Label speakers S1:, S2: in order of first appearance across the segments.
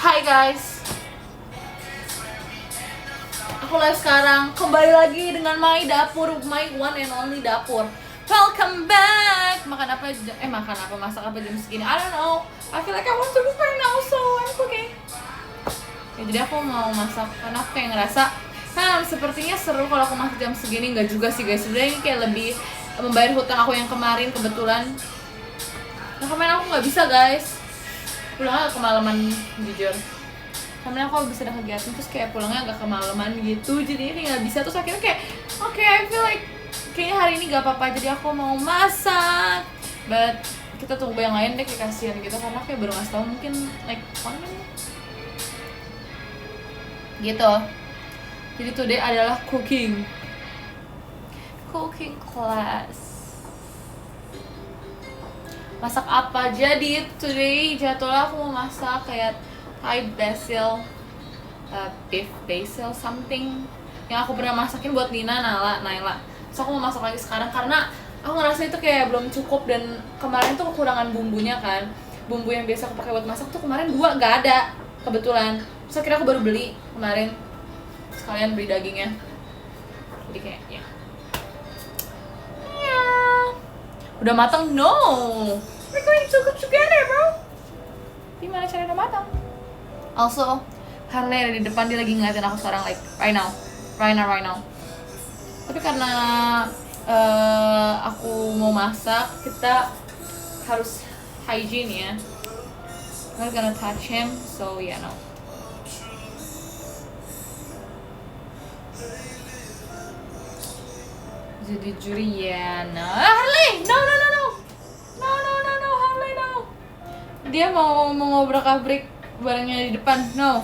S1: Hai guys, aku live sekarang. Kembali lagi dengan my dapur, my one and only dapur. Welcome back. Makan apa? Masak apa jam segini? I don't know. I feel like I want to cook right now, so I'm cooking. Ya, jadi aku mau masak karena aku kayak ngerasa sepertinya seru kalau aku masak jam segini. Nggak juga sih guys, sebenarnya ini kayak lebih membayar hutang aku yang kemarin kebetulan. Nah kemarin aku nggak bisa guys, pulangnya agak kemalaman jujur. Karena aku bisa ada kegiatan terus kayak pulangnya agak kemalaman gitu, jadinya kayak nggak bisa. Terus akhirnya kayak I feel like kayaknya hari ini gak apa-apa, jadi aku mau masak. But kita tunggu yang lain deh, kayak kasihan gitu karena kayak baru ngasih tau mungkin like 1 minute gitu. Jadi today adalah cooking class. Masak apa? Jadi today jadwalnya aku mau masak kayak Thai basil, beef basil something yang aku pernah masakin buat Naila. So aku mau masak lagi sekarang karena aku ngerasa itu kayak belum cukup dan kemarin tuh kekurangan bumbunya kan. Bumbu yang biasa aku pakai buat masak tuh kemarin 2 nggak ada kebetulan. So kira aku baru beli kemarin, sekalian beli dagingnya. Jadi kayak ya. Udah matang? No, we're going to cook together bro. Gimana cara udah matang? Also, Harley ada di depan, dia lagi ngeliatin aku sekarang like right now. Tapi karena aku mau masak, kita harus hygiene ya. I'm not gonna touch him, so yeah no. Jadi juri ya, Harley, no, Harley no. Dia mau ngobrak-abrik barangnya di depan, no.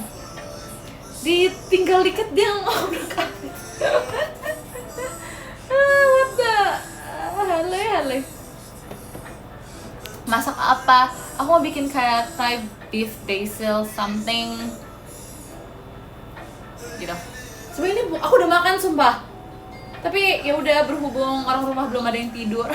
S1: Tinggal dikit dia ngobrak-abrik. What the, Harley. Masak apa? Aku mau bikin kayak Thai beef basil something. Gitu. Sebenarnya ini aku udah makan sumpah. Tapi ya udah, berhubung orang rumah belum ada yang tidur,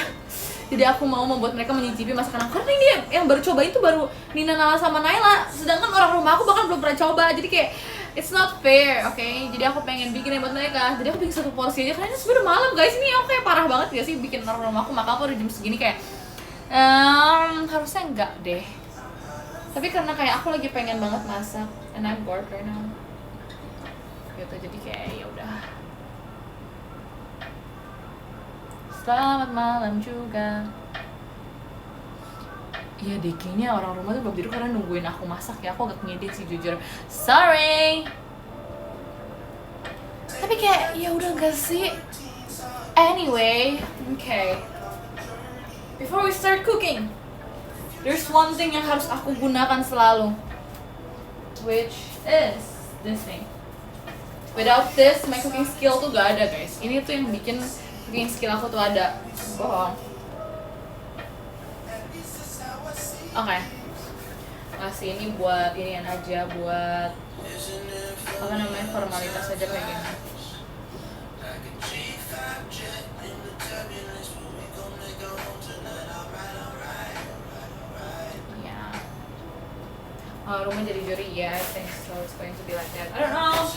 S1: jadi aku mau membuat mereka menyicipi masakan aku. Karena ini yang baru coba itu baru Nala sama Naila, sedangkan orang rumah aku bahkan belum pernah coba. Jadi kayak it's not fair, oke? Jadi aku pengen bikin buat mereka. Jadi aku bikin 1 porsi aja karena ini sebenarnya malam guys. Ini aku kayak parah banget gak sih bikin orang rumah aku makan aku udah jam segini kayak harusnya enggak deh. Tapi karena kayak aku lagi pengen banget masak and I'm bored right now. Gitu, jadi kayak ya udah. Selamat malam juga. Iya deh, kayaknya orang rumah tuh belum tidur karena nungguin aku masak ya. Aku agak ngedit sih jujur. Sorry. Tapi kayak ya udah gak sih? Anyway, okay. Before we start cooking, there's one thing yang harus aku gunakan selalu, which is this thing. Without this, my cooking skill tuh gak ada guys. Ini tuh yang bikin cooking skill aku tuh ada. Bohong. Oke. Ngasih ini buat inian aja, buat apa namanya, formalitas aja kayak gini. Ya. Oh, rumah jadi juri ya. I think so it's going to be like that. I don't know.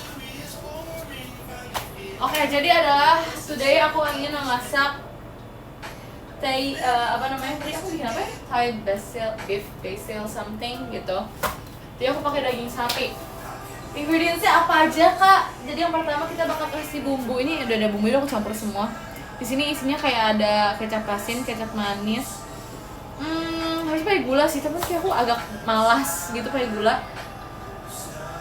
S1: Oke, jadi adalah today aku ingin memasak Thai tadi aku bikin apa ya? Thai basil, beef basil something gitu. Jadi aku pakai daging sapi. Ingredientsnya apa aja kak? Jadi yang pertama kita bakal kasih bumbu. Ini udah ada bumbu, aku campur semua. Di sini isinya kayak ada kecap asin, kecap manis. Harus pakai gula sih, tapi kayak aku agak malas gitu pakai gula.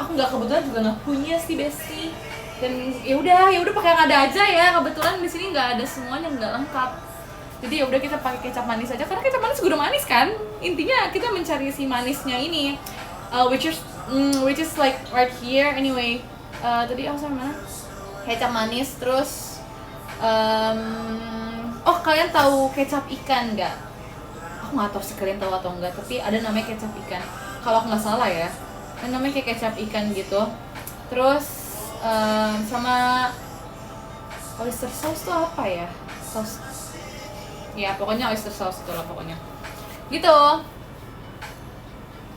S1: Aku nggak, kebetulan juga nggak punya sih besti. Dan ya udah pakai yang ada aja ya. Kebetulan di sini nggak ada semuanya, nggak lengkap. Jadi ya udah kita pakai kecap manis aja karena kecap manis juga udah manis kan. Intinya kita mencari si manisnya ini, which is like right here anyway. Tadi aku sama mana? Kecap manis terus. Kalian tahu kecap ikan nggak? Aku nggak tahu sih kalian tahu atau enggak. Tapi ada namanya kecap ikan. Kalau aku nggak salah ya. Namanya kayak kecap ikan gitu. Terus sama oyster sauce tuh apa ya? Sauce. Ya pokoknya oyster sauce itu lah pokoknya. Gitu.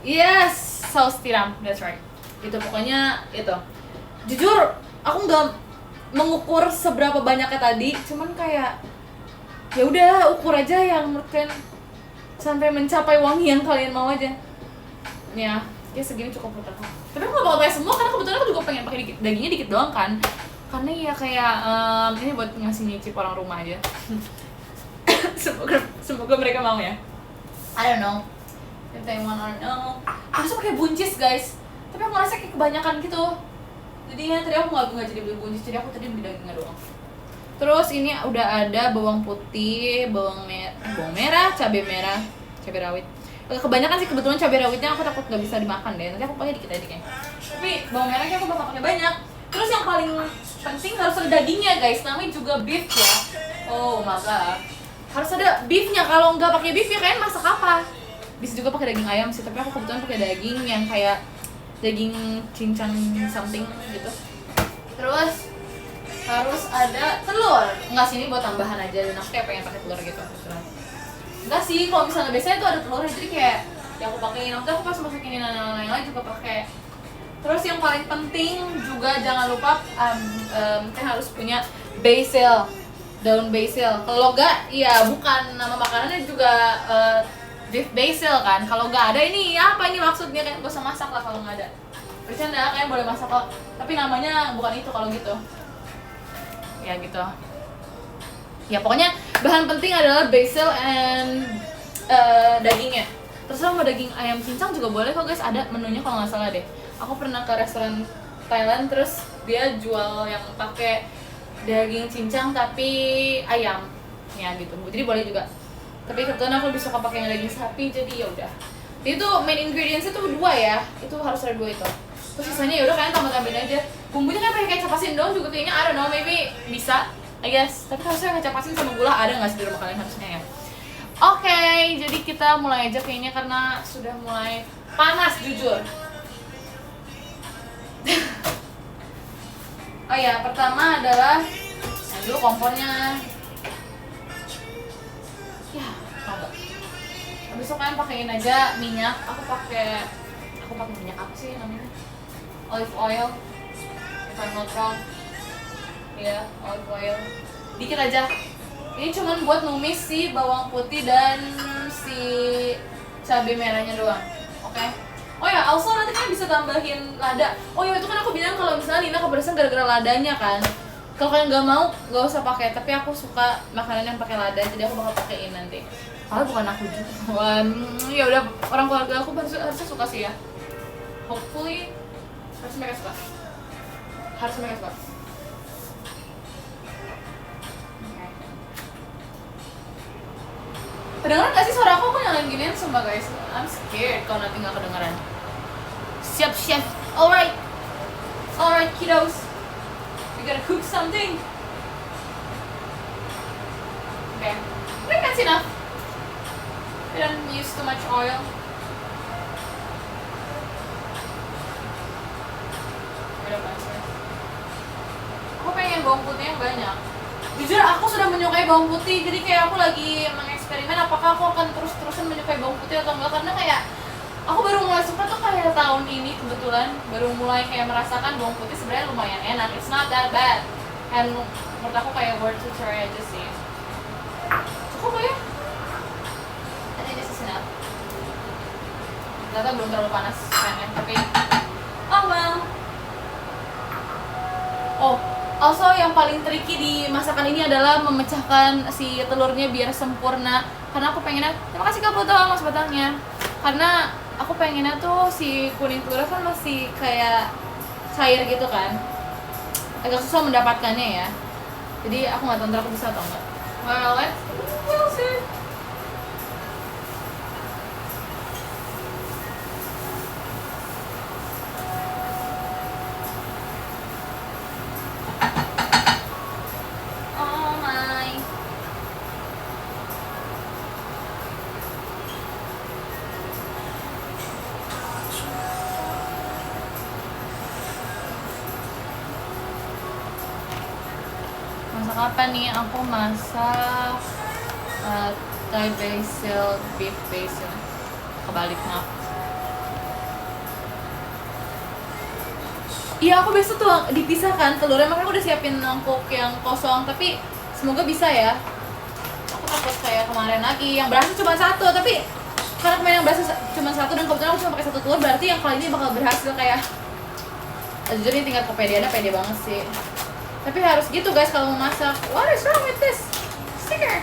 S1: Yes. saus tiram, that's right. Itu pokoknya itu. Jujur, aku nggak mengukur seberapa banyaknya tadi, cuman kayak ya udah ukur aja yang menurut kalian sampai mencapai wangi yang kalian mau aja. Ya, segini cukup menurut aku. Tapi aku nggak bakal pakai semua karena kebetulan aku juga pengen pakai dikit, dagingnya dikit doang kan. Karena ya kayak ini buat ngasih nyicip orang rumah aja. semoga mereka mau ya. I don't know if they want or no. Harusnya pakai buncis guys, tapi aku ngerasa kayak kebanyakan gitu. Jadi ya tadi aku nggak jadi beli buncis, jadi aku tadi beli dagingnya doang. Terus ini udah ada bawang putih, bawang merah, cabai merah, cabai rawit. Kebanyakan sih kebetulan cabai rawitnya aku takut nggak bisa dimakan deh. Nanti aku pakai dikit aja kayaknya. Tapi bawang merahnya aku bakal pakai banyak. Terus yang paling penting harus ada dagingnya guys, namanya juga beef ya. Oh my god, harus ada beefnya. Kalau nggak pakai beef ya kalian masak apa? Bisa juga pakai daging ayam sih, tapi aku kebetulan pakai daging yang kayak daging cincang something gitu. Terus harus ada telur. Enggak sih, ini buat tambahan aja dan aku kayak pengen pakai telur gitu. Enggak sih, kalau misalnya biasanya tuh ada telurnya, jadi kayak yang aku pakein. Nanti aku pas masukin yang lain-lain juga pakai. Terus yang paling penting juga jangan lupa kita harus punya basil, daun basil. Kalau enggak, ya bukan nama makanannya juga beef basil kan. Kalau enggak ada ini apa ini maksudnya, kan gak usah masak lah kalau nggak ada. Bercanda, kalian boleh masak kok. Tapi namanya bukan itu kalau gitu. Ya gitu. Ya pokoknya bahan penting adalah basil and dagingnya. Terserah mau daging ayam cincang juga boleh kok guys, ada menunya kalau nggak salah deh. Aku pernah ke restoran Thailand terus dia jual yang pakai daging cincang tapi ayam, ya gitu. Jadi boleh juga. Tapi kebetulan aku lebih suka pakai yang daging sapi, jadi ya udah. Itu main ingredients itu 2 ya, itu harus ada 2 itu. Terus sisanya ya udah kalian tambah-tambahin aja. Bumbunya kan pakai kecap asin doang juga kayaknya, I don't know, maybe bisa, I guess. Tapi harusnya kecap asin sama gula ada nggak sih di rumah kalian harusnya ya? Oke, jadi kita mulai aja kayaknya karena sudah mulai panas jujur. Oh ya, pertama adalah dulu kompornya. Ya, tau nggak? Habis itu kalian pakein aja minyak. Aku pakai minyak apa sih namanya? Olive oil. If I'm not wrong. Ya, olive oil. Dikit aja. Ini cuman buat numis si bawang putih dan si cabai merahnya doang. Oke? Oh ya, also nanti kan bisa tambahin lada. Oh ya, itu kan aku bilang kalau misalnya Nina kepedesan gara-gara ladanya kan. Kalau kalian nggak mau, nggak usah pakai. Tapi aku suka makanan yang pakai lada, jadi aku bakal pakein nanti. Kalau bukan aku juga. Ya udah, orang keluarga aku harusnya suka sih ya. Hopefully harus mereka suka. Harus mereka suka. Kedengeran gak sih suara aku nyalain ginian sumpah guys. I'm scared kalau nanti gak kedengeran. Siap chef. Alright kiddos, we gotta cook something. Okay, I think that's enough. We don't use too much oil. Aku pengen bawang putih yang banyak. Jujur aku sudah menyukai bawang putih, jadi kayak aku lagi mengeksperimen apakah aku akan terus-terusan menyukai bawang putih atau enggak, karena kayak aku baru mulai suka tuh kayak tahun ini kebetulan, baru mulai kayak merasakan bawang putih sebenarnya lumayan enak, it's not that bad, and menurut aku kayak worth to try aja sih. Cukup ya? I think this is enough. Ternyata belum terlalu panas pengen, tapi oh well. Oh, also yang paling tricky di masakan ini adalah memecahkan si telurnya biar sempurna. Karena aku pengennya, terima kasih Kak Putu mas batangnya. Karena aku pengennya tuh si kuning telurnya kan masih kayak cair gitu kan. Agak susah mendapatkannya ya. Jadi aku nggak tahu ntar aku bisa atau enggak. Well, we'll see. Masak apa nih? Aku masak Thai basil, beef basil. Kebalik, maaf. Iya, aku besok tuh dipisahkan telurnya, makanya aku udah siapin mangkok yang kosong, tapi semoga bisa ya. Aku takut kayak kemarin lagi yang berhasil cuma satu, tapi karena kemarin yang berhasil cuma satu dan kebetulan aku cuma pakai satu telur, berarti yang kali ini bakal berhasil kayak. Jujur ini tingkat kepedeannya pede banget sih. Tapi harus gitu guys kalau mau masak. What is wrong with this sticker?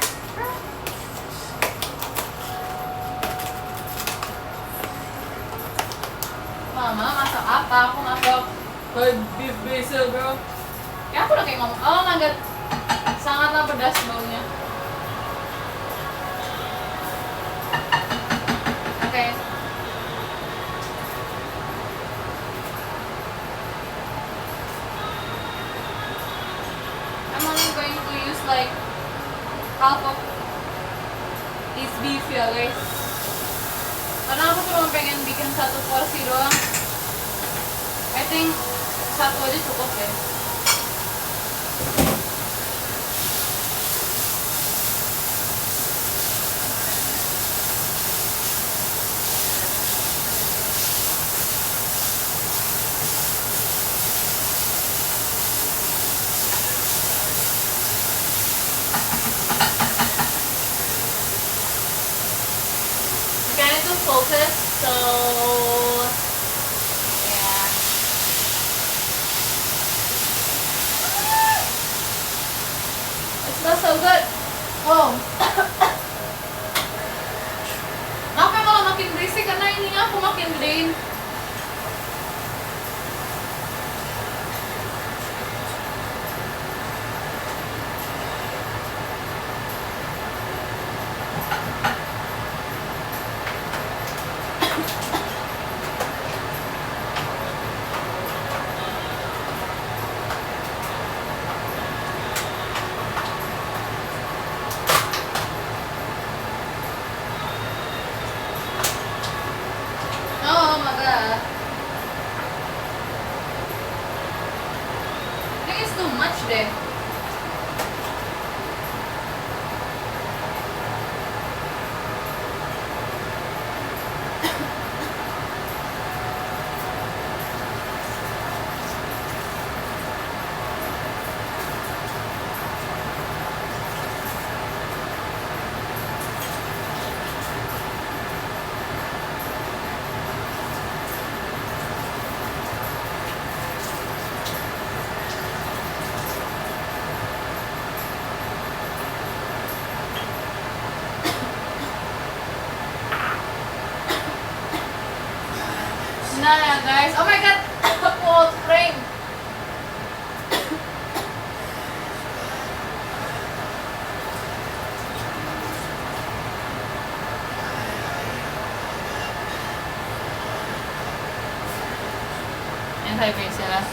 S1: Mama masak apa? Aku masak beef basil bro. Ya aku udah kayak ngomong, oh my god, sangatlah pedas baunya. Oke. I'm only going to use like half of this beef ya guys. Karena aku cuma pengen bikin satu porsi doang. I think satu aja cukup deh. Again, it's focus, so yeah. It smells so good. Wow. Maaf ya kalau makin berisik karena ininya aku makin gedein. Oh my god. I think it's too much deh. Nah ya guys, oh my god, cold spring. Anti-facial.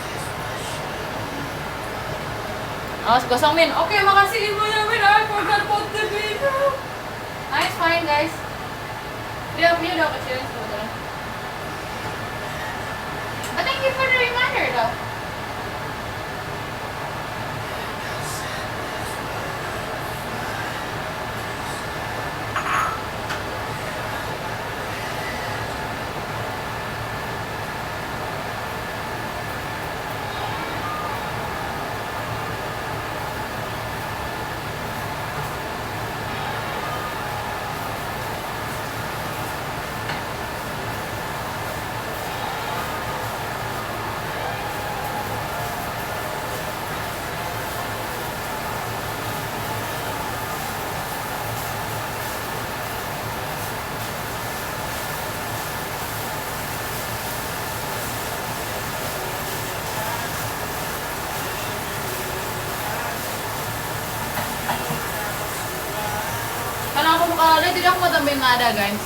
S1: Awas gosong Min. Oke, makasih ibunya Min. I forgot about the video. Nice fine guys. Dia punya udah kecilin sebetulnya. But thank you for the reminder though. Karena aku bakal ada, jadi aku mau tambahin lada guys.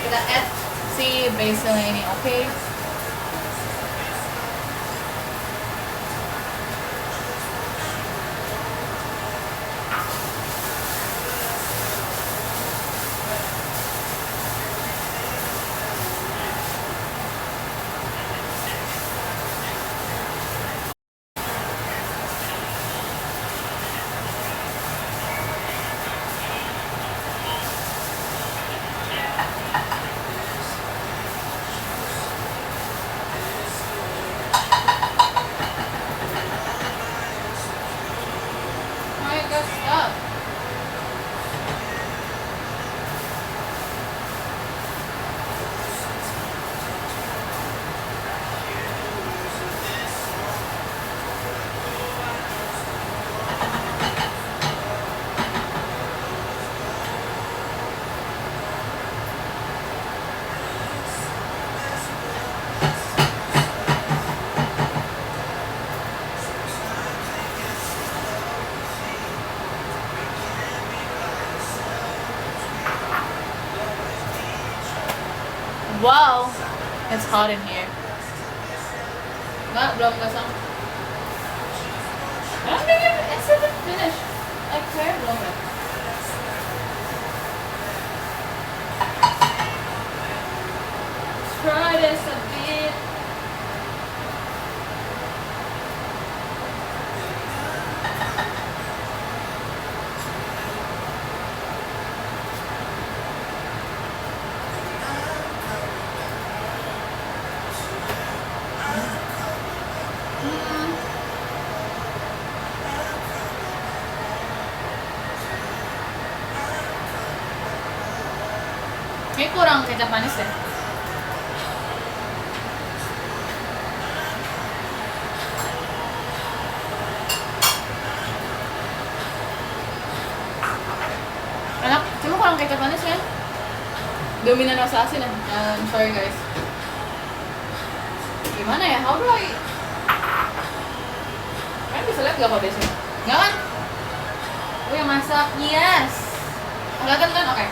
S1: Kita add si basilnya ini, oke? My God, stop. Wow, it's hot in here. Nggak, belum gosong. I don't think it's even finished. Like, saya belum ya. Let's try this a bit. Ini kurang kecap manis ya. Enak, cuma kurang kecap manis ya. Dominan rasa asin ya. I'm sorry guys. Gimana ya? How do I? Kalian bisa lihat gak kalau biasanya? Nggak kan? Oh yang masak, yes. Kelihatan kan? Oke.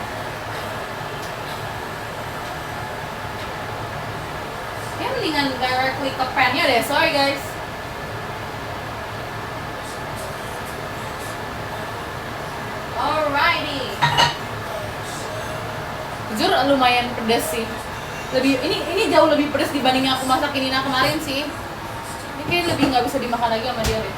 S1: Ya mendingan directly ke pan-nya deh, sorry guys. Alrighty. Jujur lumayan pedas sih. Ini jauh lebih pedas dibanding yang aku masakin Nina kemarin sih. Ini kayak lebih nggak bisa dimakan lagi sama dia deh.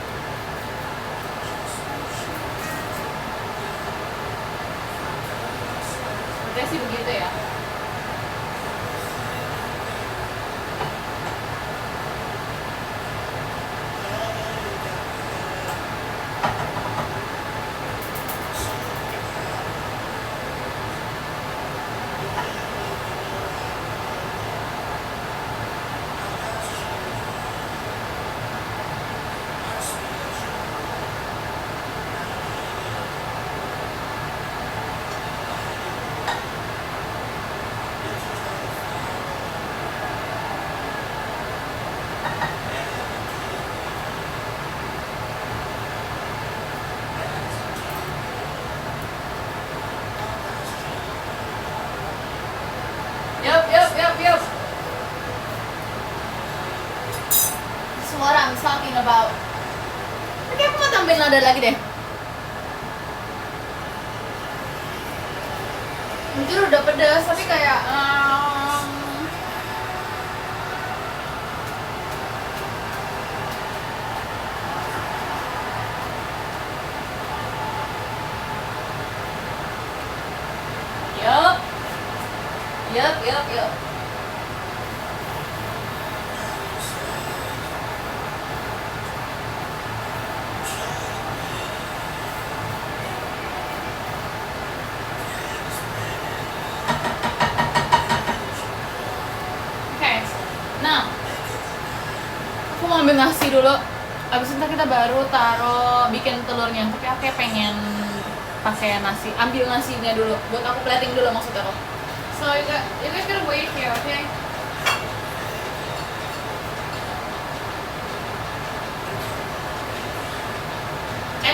S1: Sepertinya sih begitu ya. Yup. This is what I'm talking about. Oke, aku mau tambahin lada lagi deh. Jujur udah pedas, tapi kayak Yup. Nah, aku mau ambil nasi dulu. Abis itu kita baru bikin telurnya. Tapi aku kayak pengen pakai nasi. Ambil nasinya dulu. Buat aku plating dulu maksud aku. So you guys gotta wait here, okay?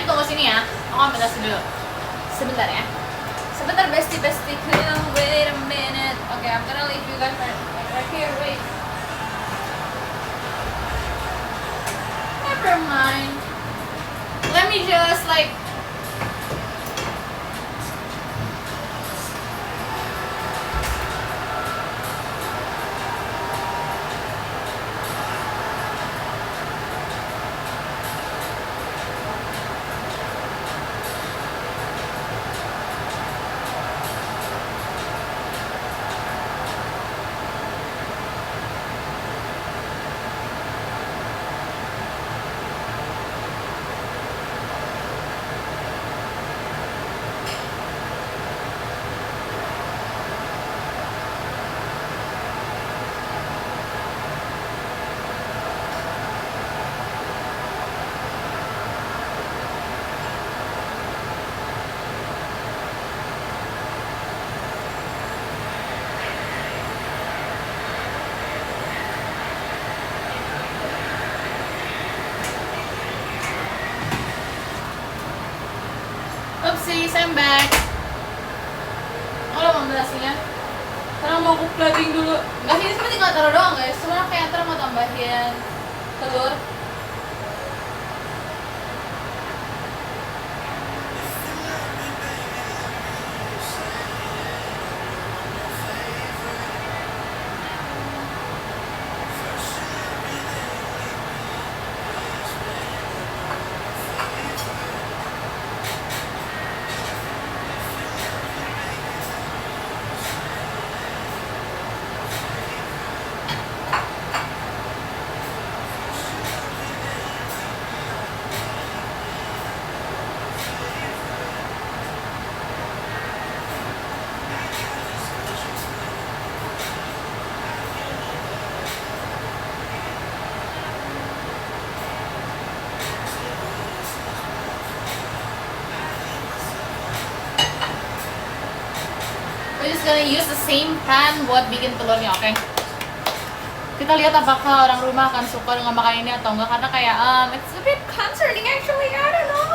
S1: Tunggu sini ya. Aku ambil nasi dulu. Sebentar ya. Sebentar bestie. Wait a minute. Okay, I'm gonna leave you guys, right here, wait. Never mind. Let me just like. Oopsies, I'm back. Kalau membelasnya, karena mau aku plating dulu. Nggak sih, ini sebenarnya tinggal taruh doang guys. Cuma kayak ntar mau tambahin telur. We're just gonna use the same pan buat bikin telurnya, oke? Kita lihat apakah orang rumah akan suka dengan makan ini atau enggak, karena kayak it's a bit concerning actually, I don't know.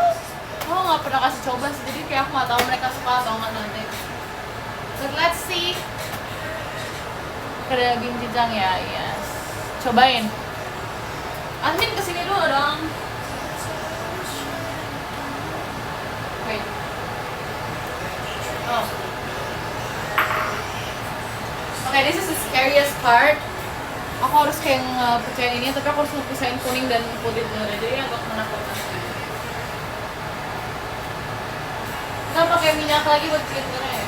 S1: Oh, nggak pernah kasih coba sih, jadi kayak aku nggak tahu mereka suka atau enggak nanti. But let's see. Ada daging cincang ya, yes. Cobain. Admin kesini dulu dong. Wait. Oh. Okay, this is the scariest part. Aku harus kayak ngepecahin ini, tapi aku harus ngepisahin kuning dan putih dulu, jadi agak menakutkan. Nggak pakai minyak lagi buat bikin telurnya ya?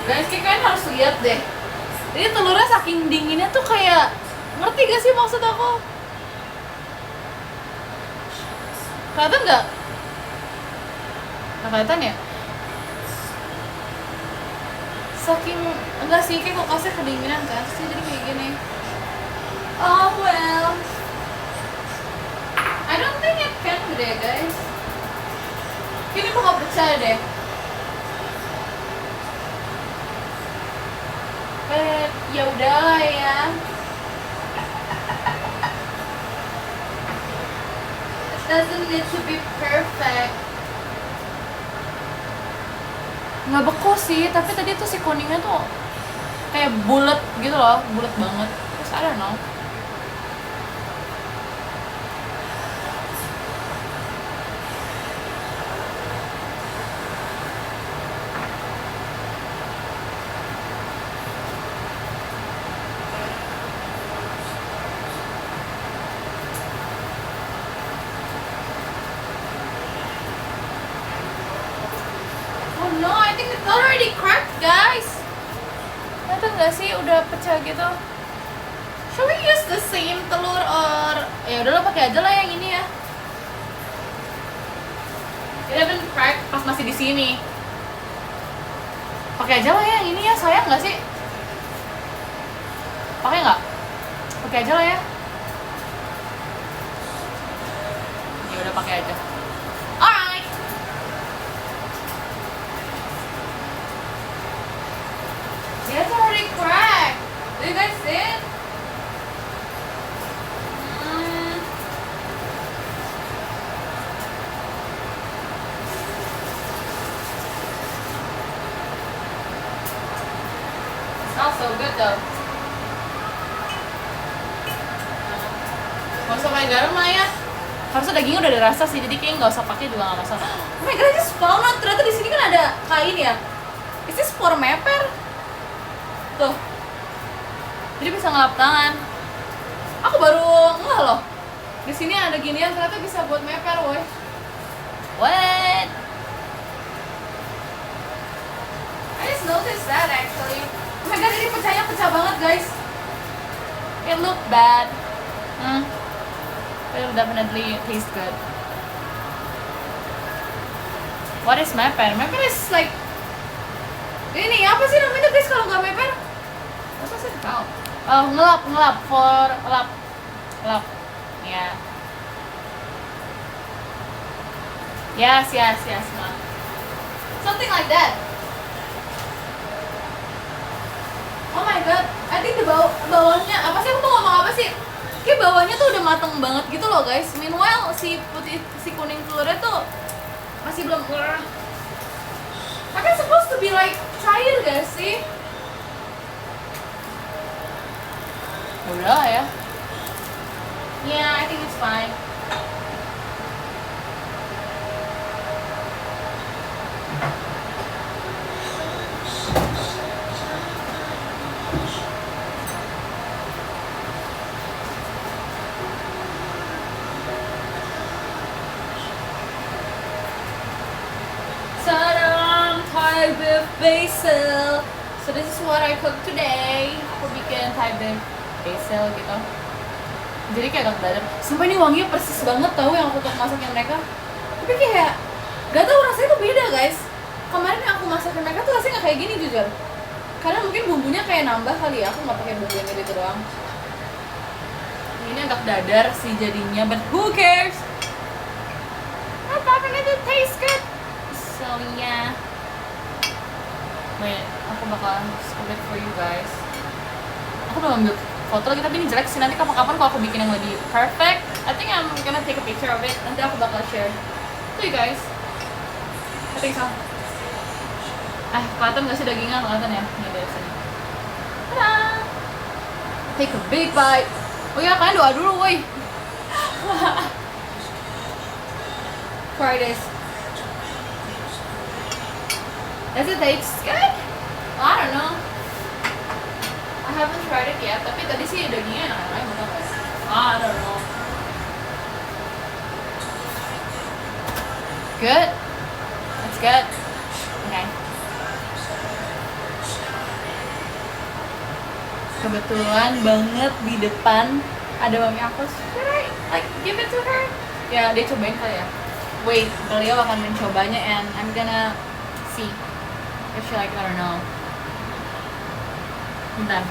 S1: Guys, kalian harus lihat deh. Ini telurnya saking dinginnya tuh kayak, ngerti gak sih maksud aku? Kelihatan nggak? Nggak kelihatan ya? Saking, enggak sih, kayak kulkasnya kedinginan kan, sih jadi kayak gini. Oh well, I don't think it can deh guys. Kini aku nggak percaya deh. Ya udahlah ya. It doesn't need to be perfect. Nggak beku sih, tapi tadi tuh si kuningnya tuh kayak bulat gitu loh, bulat banget. Terus I don't know. Oh no, I think it's already cracked, guys. Kelihatan nggak sih udah pecah gitu? Should we use the same telur or ya udahlah pakai aja lah yang ini ya. It haven't cracked pas masih di sini. Pakai aja lah ya yang ini ya, sayang nggak sih? Pakai nggak? Pakai aja lah ya. Ya udah pakai aja. Alright. Yeah, it's already cracked. Do you guys see it? Smells so good though. Gak usah pakai garam lah ya. Harusnya dagingnya udah ada rasa sih, jadi kayaknya nggak usah pakai juga nggak masalah. Oh my god, I just found out ternyata di sini kan ada kain ya. Is this for meper? Tuh. Jadi bisa ngelap tangan. Aku baru ngeh loh. Di sini ada ginian ternyata bisa buat meper, woy. What? I just noticed that actually. Oh my god, ini pecahnya pecah banget, guys. It look bad. It will definitely taste good. What is meper? Meper is like ini apa sih namanya guys kalau nggak meper? Apa sih tahu? Oh, ngelap for lap. Yeah. Yes, ngelap. Something like that. Oh my god, I think the bawahnya apa sih, aku mau ngomong apa sih? Kayak bawahnya tuh udah mateng banget gitu loh guys. Meanwhile si kuning telurnya tuh masih belum. Kan supposed to be like cair gak sih? Udah ya. Yeah, I think it's fine. Thai beef basil. So this is what I cooked today. Aku bikin Thai beef basil gitu. Jadi kayak agak dadar. Sumpah ini wanginya persis banget tahu yang aku masakin mereka. Tapi kayak gak tau rasanya tuh beda guys. Kemarin yang aku masakin mereka tuh rasanya gak kayak gini jujur. Karena mungkin bumbunya kayak nambah kali ya. Aku gak pakai bumbu yang gitu doang. Ini agak dadar sih jadinya, but who cares? I'm probably gonna taste good. So yeah. Wait, aku bakal scrub it for you guys. Aku belum ambil foto lagi, tapi ini jelek sih. Nanti kapan-kapan kalau aku bikin yang lebih perfect, I think I'm gonna take a picture of it. Nanti aku bakal share to you guys. I think so. Kelihatan gak sih dagingnya? Kelihatan ya? Ini dari sini. Tada! Take a big bite. Oh ya, kalian doa dulu, woi. Try this. Does it taste good? I don't know. I haven't tried it yet. Tapi tadi sih dagingnya enak banget, betul nggak? I don't know. Good. It's good. Okay. Kebetulan banget di depan ada mami aku. Should I like give it to her? Ya dia cobain kali ya. Wait, beliau akan mencobanya and I'm gonna see if she like it or no. Bentar.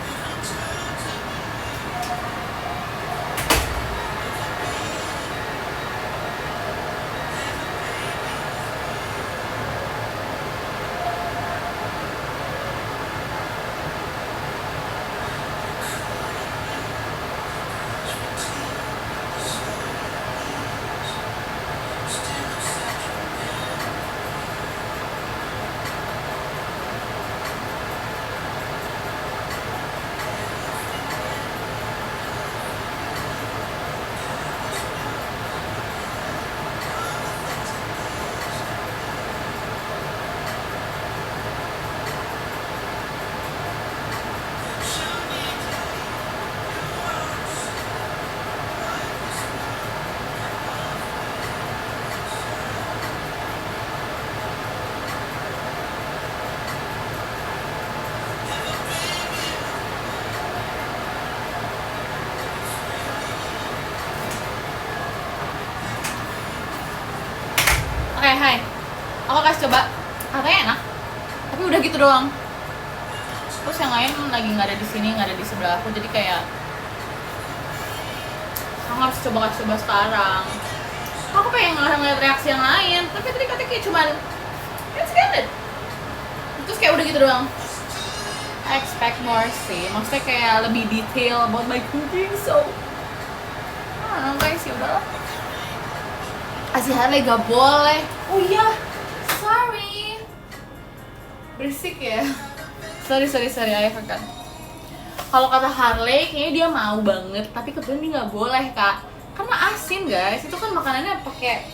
S1: coba, katanya enak, tapi udah gitu doang. Terus yang lain lagi nggak ada di sini, nggak ada di sebelah aku, jadi kayak aku harus coba sekarang. Aku pengen ngeliat reaksi yang lain, tapi tadi katanya kayak cuman it's good. Terus kayak udah gitu doang. I expect more sih, maksudnya kayak lebih detail about my cooking, so I don't know guys, yaudah lah. Kasih Harley gak boleh. Oh iya, sorry. Berisik ya. Sorry, I forgot. Kalau kata Harley, kayaknya dia mau banget, tapi kebetulan dia nggak boleh kak, karena asin guys. Itu kan makanannya pakai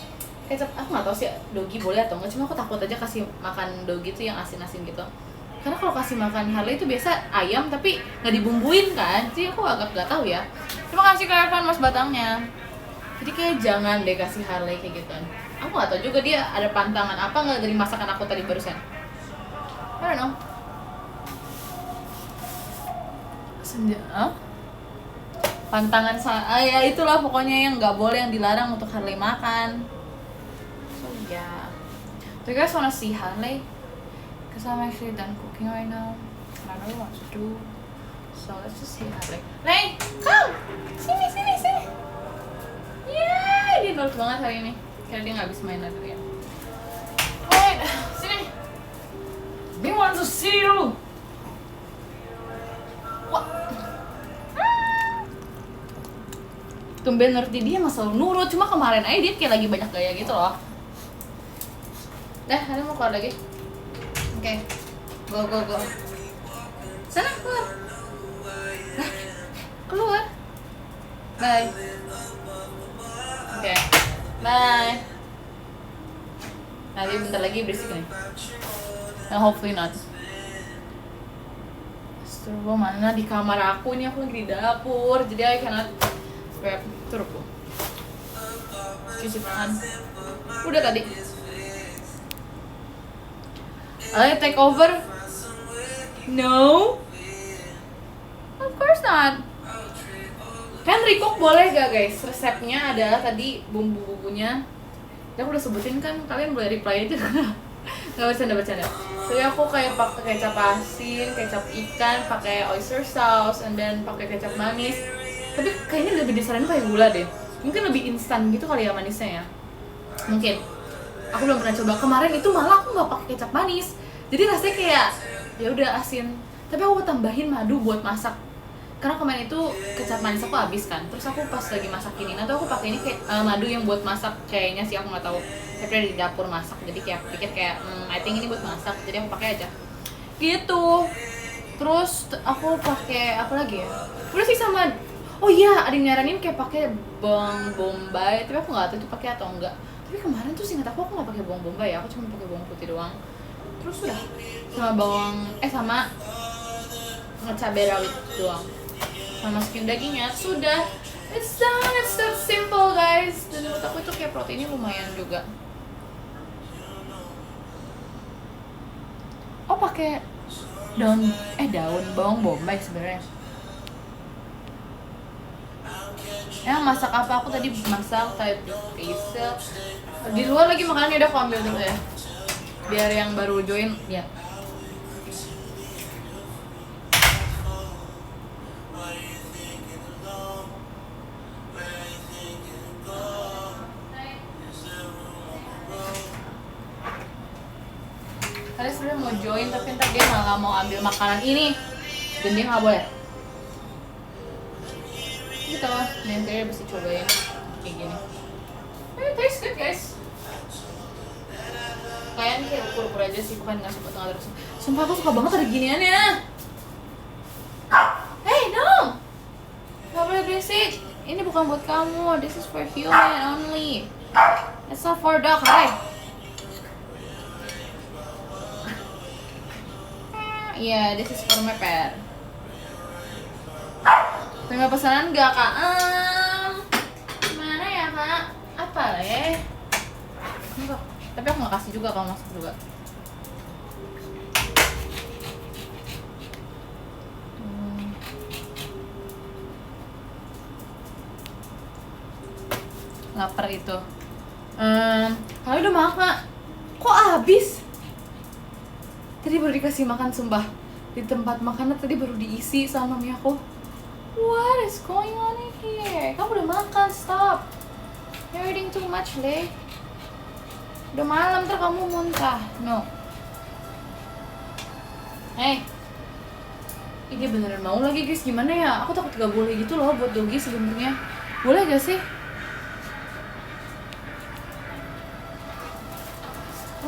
S1: kecap. Aku nggak tahu sih Doggy boleh atau nggak, cuma aku takut aja kasih makan Doggy tuh yang asin-asin gitu. Karena kalau kasih makan Harley itu biasa ayam tapi nggak dibumbuin kan, jadi aku agak nggak tahu ya. Terima kasih Kak Evan mas batangnya. Jadi kayak jangan deh kasih Harley kayak gitu. Aku nggak tahu juga dia ada pantangan apa nggak dari masakan aku tadi barusan. I don't know. Pantangan ya itulah pokoknya yang nggak boleh, yang dilarang untuk Harley makan. So yeah, do you guys wanna see Harley? Cause I'm actually done cooking right now and I don't know what to do, so let's just see Harley. Lay, come sini. Yeay, dia nurut banget hari ini karena dia nggak habis main lagi ya. Wait, sini. We want to see you. Tumben ngerti dia, masa selalu nurut, cuma kemarin aja dia kayak lagi banyak gaya gitu loh. Ada mau keluar lagi? Oke, go. Sana keluar. Keluar. Bye. Oke, bye. Nanti bentar lagi berisik nih. Hopefully not. Astaga, mana di kamar aku nih, aku lagi di dapur, jadi I cannot grab. Turun aku. Cuci tangan. Udah tadi. I take over? No. Of course not. Kan recook boleh gak guys? Resepnya adalah tadi bumbu-bumbunya. Ya aku udah sebutin kan, kalian boleh reply aja. Gak bercanda. Jadi aku kayak pakai kecap asin, kecap ikan, pakai oyster sauce, and then pakai kecap manis. Tapi kayaknya lebih disarankan pakai gula deh. Mungkin lebih instan gitu kali ya manisnya ya. Mungkin. Aku belum pernah coba. Kemarin itu malah aku nggak pakai kecap manis. Jadi rasanya kayak ya udah asin. Tapi aku tambahin madu buat masak. Karena kemarin itu kecap manis aku habis kan. Terus aku pas lagi masak ini, nanti aku pakai ini kayak madu yang buat masak kayaknya sih, aku nggak tahu. Tapi ada di dapur masak. Jadi kayak pikir kayak I think ini buat masak. Jadi aku pakai aja. Gitu. Terus aku pakai apa lagi ya? Udah sih sama. Oh iya, ada yang nyaranin kayak pakai bawang bombay, tapi aku nggak tahu itu pakai atau enggak. Tapi kemarin tuh seingat aku nggak pakai bawang bombay ya, aku cuma pakai bawang putih doang. Terus udah sama cabai rawit doang. Sama masukin dagingnya, sudah. It's done, it's that simple guys. Dan menurut aku itu kayak proteinnya lumayan juga. Oh pakai daun bawang bombay sebenarnya. Ya masak apa, aku tadi masak type basil. Di luar lagi makanannya udah aku ambil dulu ya, biar yang baru join ya. Tadi sebenarnya mau join tapi ntar dia malah mau ambil makanan ini dan dia nggak boleh. Gitu lah, nanti dia bisa cobain kayak gini. It tastes good guys. Kayaknya kayak ukur-ukur aja sih, bukan nggak suka tengah terus. Sumpah aku suka banget ada giniannya. Hey no, nggak boleh berisik. Ini bukan buat kamu. This is for human only. It's not for dog. Hai. Yeah, this is for my pet. Terima pesanan gak kak? Mana ya kak? Apa leh? Tapi aku gak kasih juga kalau masuk juga. Lapar itu. Kalau udah makan, kok habis? Tadi baru dikasih makan, sumpah. Di tempat makannya tadi baru diisi sama mami aku. What is going on in here? Kamu udah makan, stop. You're eating too much, Le. Udah malam, ntar kamu muntah. No. Hey. Ini beneran mau lagi guys, gimana ya? Aku takut gak boleh gitu loh buat doggy sebenarnya. Boleh gak sih?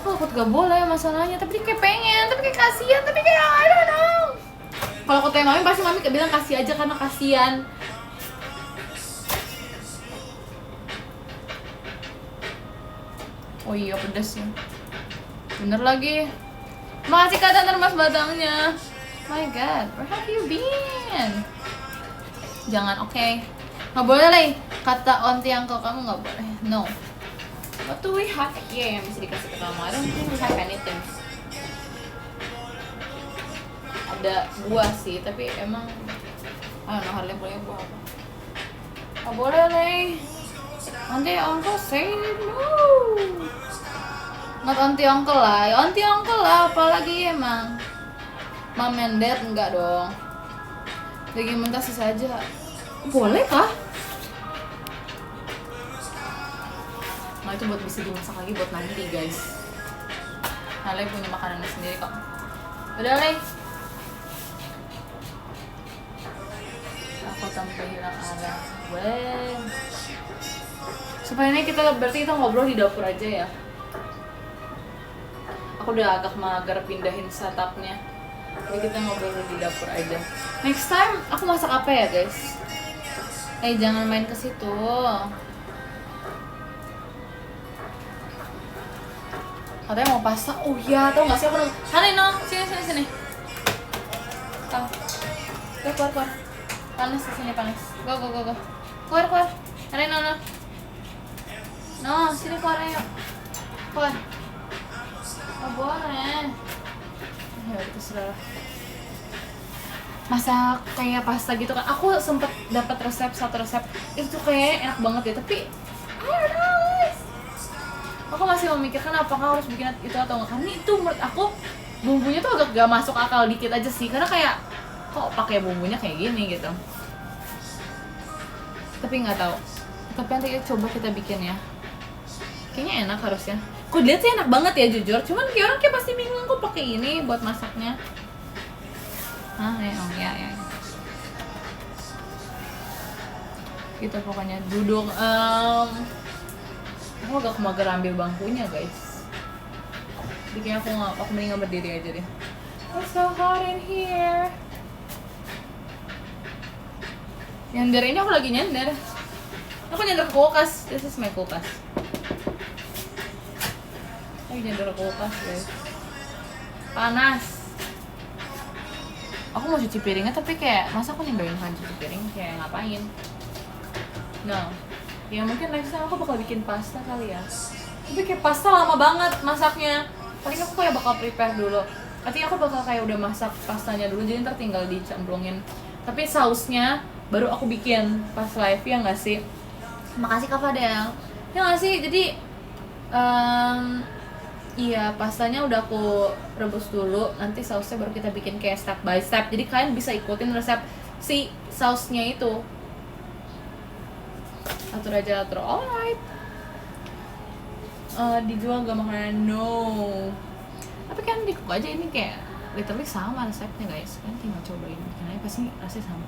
S1: Aku takut gak boleh masalahnya, tapi dia kayak pengen, tapi kayak kasihan, tapi kayak I don't know. Kalau aku tanya mami, pasti mami bilang kasih aja karena kasihan. Oh iya pedas ya. Bener lagi. Makasih Kak Tantan Mas batangnya. My God, where have you been? Jangan, oke. Nggak boleh lah. Kata onti uncle kamu nggak boleh. No. What do we have here yang bisa dikasih ke kamu? I don't think we have anything. Ada buah sih, tapi emang I don't know, Harley boleh buah apa? Nggak boleh lah. Onti uncle say no. Not onti uncle lah, ya onti uncle lah, apalagi emang. Mom and dad enggak dong. Daging mentah sisa aja. Boleh kah? Nah itu buat bisa dimasak lagi buat nanti guys. Nale punya makanannya sendiri kok. Udah Le. Aku sampai hilang arah. Weh. Supaya ini berarti kita ngobrol di dapur aja ya. Aku udah agak mager pindahin setupnya. Jadi kita ngobrol di dapur aja. Next time aku masak apa ya guys? Jangan main ke situ. Katanya mau pasta. Oh iya, tau nggak sih aku nunggu. Hani no, sini. Tau. Keluar. Panas di sini panas. Go. Keluar. Hani no. No, sini keluar ayo. Keluar. Oh boleh. Ya itu sudah. Masak kayak pasta gitu kan. Aku sempet dapat satu resep itu tuh kayaknya enak banget ya, tapi I don't know guys. Aku masih memikirkan apakah harus bikin itu atau enggak. Karena itu menurut aku bumbunya tuh agak gak masuk akal dikit aja sih. Karena kayak kok pakai bumbunya kayak gini gitu. Tapi nggak tahu. Tapi nanti coba kita bikin ya. Kayaknya enak harusnya. Aku lihat sih enak banget ya jujur. Cuman kayak orang kayak pasti bingung kok pakai ini buat masaknya. Ya. Gitu pokoknya duduk. Aku agak mager ambil bangkunya guys. Jadi kayaknya aku mendingan berdiri aja deh. It's so hot in here. Nyender ini aku lagi nyender. Aku nyender kulkas. This is my kulkas. Lagi nyender kulkas guys. Panas. Aku mau cuci piringnya tapi kayak masa aku ninggalin kan cuci piring kayak ngapain? No. Ya mungkin next time aku bakal bikin pasta kali ya. Tapi kayak pasta lama banget masaknya. Paling aku kayak bakal prepare dulu. Nanti aku bakal kayak udah masak pastanya dulu jadi ntar tinggal dicemplungin. Tapi sausnya baru aku bikin pas live ya nggak sih? Makasih Kak Fadel. Ya nggak sih? Jadi iya, pastanya udah aku rebus dulu. Nanti sausnya baru kita bikin kayak step by step. Jadi kalian bisa ikutin resep si sausnya itu. Atur. Alright. Dijual gak makanan? No. Tapi kan di cook aja ini kayak literally sama resepnya guys. Kalian tinggal cobain bikin aja pasti rasanya sama.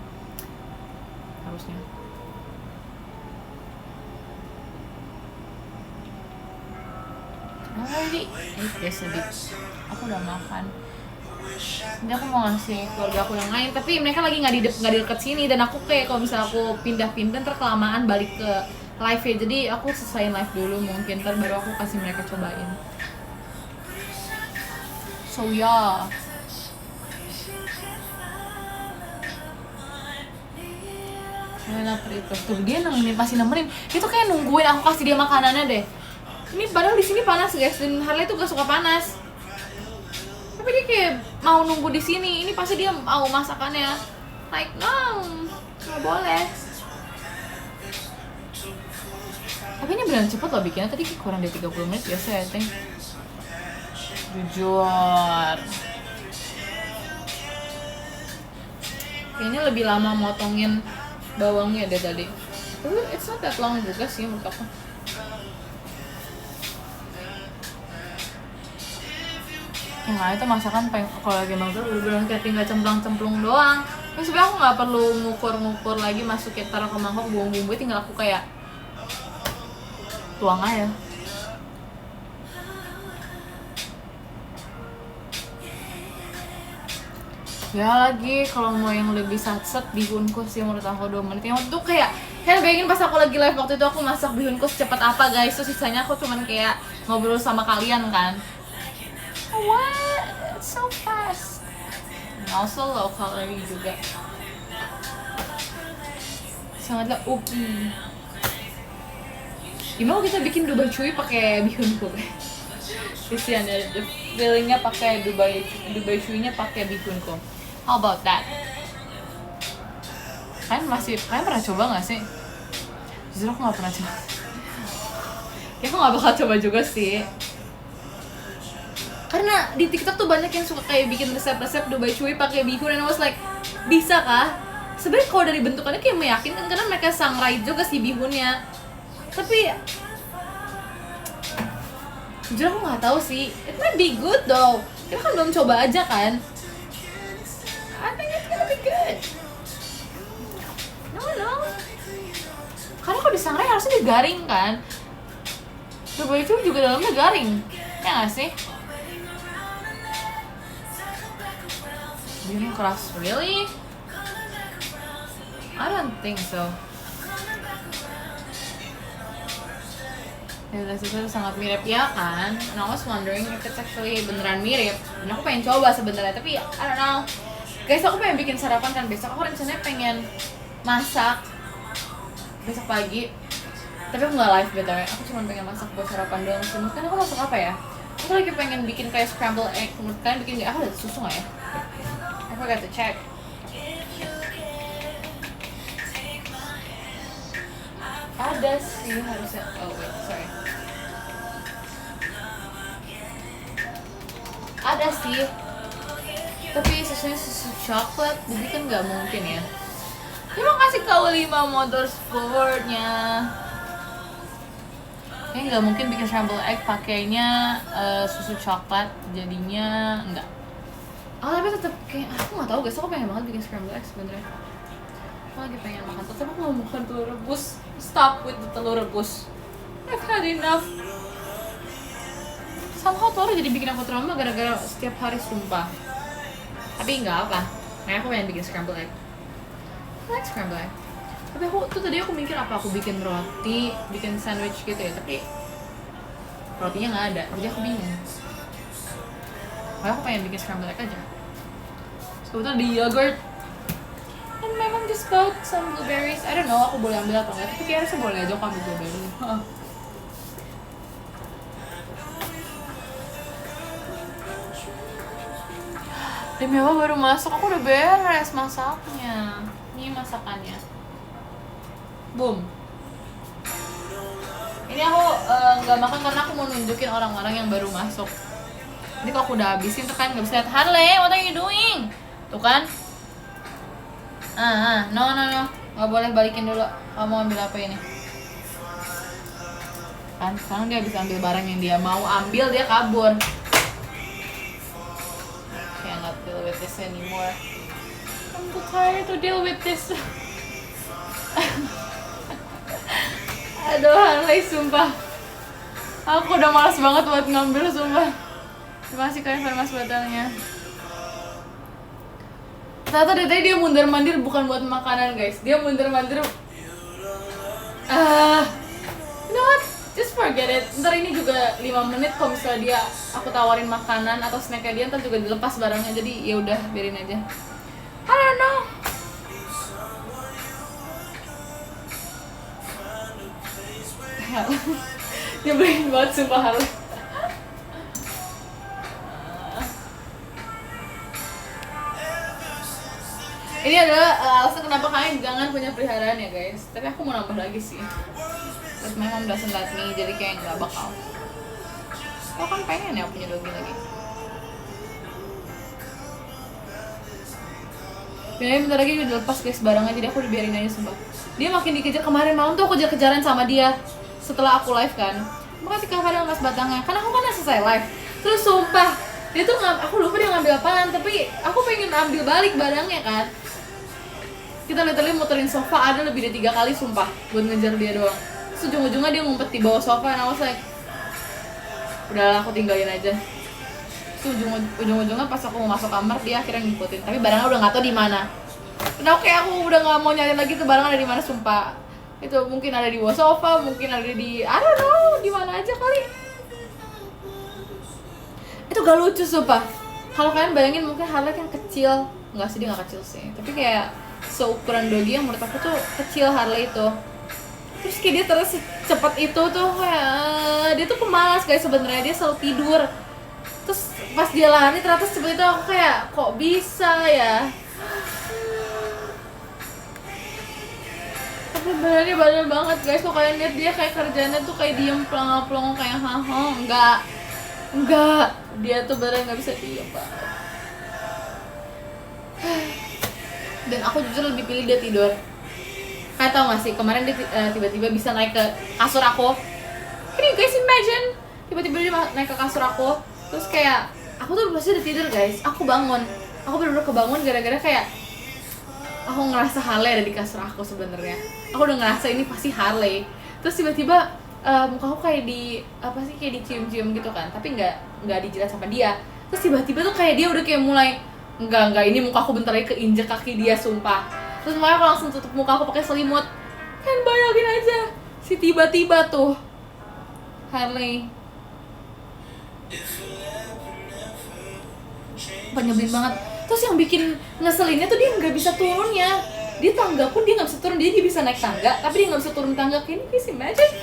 S1: Harusnya. Alrighty, this a bit. Aku udah makan. Nanti aku mau ngasih keluarga aku yang lain, tapi mereka lagi nggak di dekat sini dan aku kayak kalau misalnya aku pindah-pindah ntar kelamaan balik ke live ya. Jadi aku selesaiin live dulu mungkin ntar baru aku kasih mereka cobain. So yeah. Tuh dia masih nemenin. Itu kayak nungguin aku kasih dia makanannya deh. Ini padahal di sini panas guys dan Harley tuh gak suka panas. Tapi dia kayak mau nunggu di sini. Ini pasti dia mau masakannya. Like no, nggak boleh. Tapi ini beneran cepet loh bikinnya. Tadi kurang dari 30 menit biasa ya, think. Jujur. Kayaknya lebih lama motongin bawangnya deh tadi. Tapi it's not that long juga sih menurut aku. Nah itu masakan kalau lagi nonton udah kayak tinggal cemplung doang. Terus sebenernya aku nggak perlu ngukur lagi, masukin taruh ke mangkok bumbu tinggal aku kayak tuang aja. Ya lagi kalau mau yang lebih satset bihunku sih menurut aku 2 menit. Yang itu kayak bayangin pas aku lagi live waktu itu aku masak bihunku secepat apa guys. Terus sisanya aku cuman kayak ngobrol sama kalian kan. What? It's so fast. And also low calorie juga. Sangatlah uki. Gimana kita bikin Dubai cuy pakai bihunku? Kesian ya, fillingnya pakai Dubai cuy-nya pakai bihunku. How about that? Kalian pernah coba nggak sih? Justru aku nggak pernah coba. Ya aku nggak bakal coba juga sih. Karena di TikTok tuh banyak yang suka kayak bikin resep-resep Dubai cuy pakai bihun, and I was like, bisa kah? Sebenarnya kalau dari bentukannya kayak meyakinkan karena mereka sangrai juga si bihunnya. Tapi jujur aku nggak tahu sih. It might be good though. Kita kan belum coba aja kan. I think it's gonna be good. No. Karena kalau disangrai harusnya digaring kan. Dubai cuy juga dalamnya garing. Ya nggak sih? Bihun keras, really? I don't think so. Ya itu sangat mirip ya kan? And I was wondering if it's actually beneran mirip. Dan aku pengen coba sebenarnya, tapi I don't know. Guys, aku pengen bikin sarapan kan besok. Aku rencananya pengen masak besok pagi. Tapi aku nggak live btw. Aku cuma pengen masak buat sarapan doang. Menurut kalian aku masak apa ya? Aku lagi pengen bikin kayak scramble egg. Menurut kalian bikin nggak? Aku ada susu nggak ya? I forgot to check. Ada sih harusnya. Oh wait, sorry. Ada sih. Tapi susunya susu coklat, jadi kan nggak mungkin ya. Terima kasih Kak5 Motorsportnya. Kayaknya nggak mungkin bikin scramble egg pakainya susu coklat, jadinya enggak. Tapi tetap kayak aku nggak tahu guys, aku pengen banget bikin scramble egg sebenarnya. Aku lagi pengen makan, tapi aku nggak mau makan telur rebus. Stop with the telur rebus. I've had enough. Somehow telur jadi bikin aku trauma gara-gara setiap hari sumpah. Tapi nggak apa. Kayak aku pengen bikin scramble egg. I like scramble egg. Tapi tadi aku mikir apa aku bikin roti, bikin sandwich gitu ya, tapi rotinya nggak ada, jadi aku bingung. Makanya aku pengen bikin scramble egg aja. Sebetulnya di yogurt. And my mom just got some blueberries. I don't know aku boleh ambil atau enggak, tapi kayaknya boleh aja aku ambil blueberry. Demi apa baru masuk, aku udah beres masaknya. Ini masakannya. Boom. Ini aku nggak makan karena aku mau nunjukin orang-orang yang baru masuk. Jadi kalau aku udah habisin tuh kan nggak bisa lihat. Harley, what are you doing? Tuh kan? No, nggak boleh balikin dulu. Kamu mau ambil apa ini? Kan sekarang dia bisa ambil barang yang dia mau ambil, dia kabur. Cannot deal with this anymore. I'm too tired to deal with this. Aduh, Harley, sumpah. Aku udah malas banget buat ngambil, sumpah. Terima kasih kalian Mas batalnya. Ternyata dari tadi dia mundur-mandir bukan buat makanan guys. Dia mundur-mandir. You know what? Just forget it. Ntar ini juga 5 menit kalau misalnya dia aku tawarin makanan atau snacknya dia ntar juga dilepas barangnya. Jadi ya udah biarin aja. I don't know. Nyebelin banget sumpah Harley. Ini adalah alasan kenapa kalian jangan punya peliharaan ya guys. Tapi aku mau nambah lagi sih. Terus memang doesn't let me, jadi kayak nggak bakal. Aku kan pengen ya punya doggy lagi. Biarin bentar lagi udah lepas guys barangnya, jadi aku dibiarin aja sumpah. Dia makin dikejar, kemarin malam tuh aku kejar-kejaran sama dia setelah aku live kan. Makasih Kak Fadel Mas Batangnya, karena aku kan udah selesai live. Terus sumpah, dia tuh aku lupa dia ngambil apaan, tapi aku pengen ambil balik barangnya kan. Kita literally muterin sofa ada lebih dari 3 kali sumpah buat ngejar dia doang. Terus ujung-ujungnya dia ngumpet di bawah sofa, and I was like, udahlah aku tinggalin aja. Terus ujung-ujungnya pas aku mau masuk kamar dia akhirnya ngikutin, tapi barangnya udah nggak tahu di mana. Dan aku udah nggak mau nyari lagi tuh barang ada di mana sumpah. Itu mungkin ada di bawah sofa, mungkin ada di I don't know di mana aja kali. Itu gak lucu sumpah. Kalau kalian bayangin mungkin Harley kan kecil, nggak sih dia nggak kecil sih, tapi kayak seukuran doggy yang menurut aku tuh kecil Harley itu. Terus kayak dia terus cepat itu tuh kayak dia tuh pemalas guys sebenarnya, dia selalu tidur. Terus pas dia lari ternyata secepat itu, aku kayak kok bisa ya. Tapi benernya bandel banget guys, kok kalian lihat dia kayak kerjanya tuh kayak diem pelongo-pelongo kayak haha. Enggak, dia tuh bener nggak bisa diem banget. Dan aku jujur lebih pilih dia tidur. Kayak tau gak sih, kemarin dia tiba-tiba bisa naik ke kasur aku. Can you guys imagine? Tiba-tiba dia naik ke kasur aku. Terus kayak, aku tuh pasti udah tidur guys, aku bangun. Aku bener-bener kebangun gara-gara kayak aku ngerasa Harley ada di kasur aku sebenarnya. Aku udah ngerasa ini pasti Harley. Terus tiba-tiba muka aku kayak kayak dicium-cium gitu kan, tapi nggak dijilat sama dia. Terus tiba-tiba tuh kayak dia udah kayak mulai enggak ini muka aku bentar lagi keinjek kaki dia sumpah. Terus makanya aku langsung tutup muka aku pakai selimut. Kan bayangin aja si tiba-tiba tuh Harley. Nyebelin banget. Terus yang bikin ngeselinnya tuh dia nggak bisa turunnya. Di tangga pun dia nggak bisa turun, dia bisa naik tangga tapi dia nggak bisa turun tangga. Kayak ini sih imagine.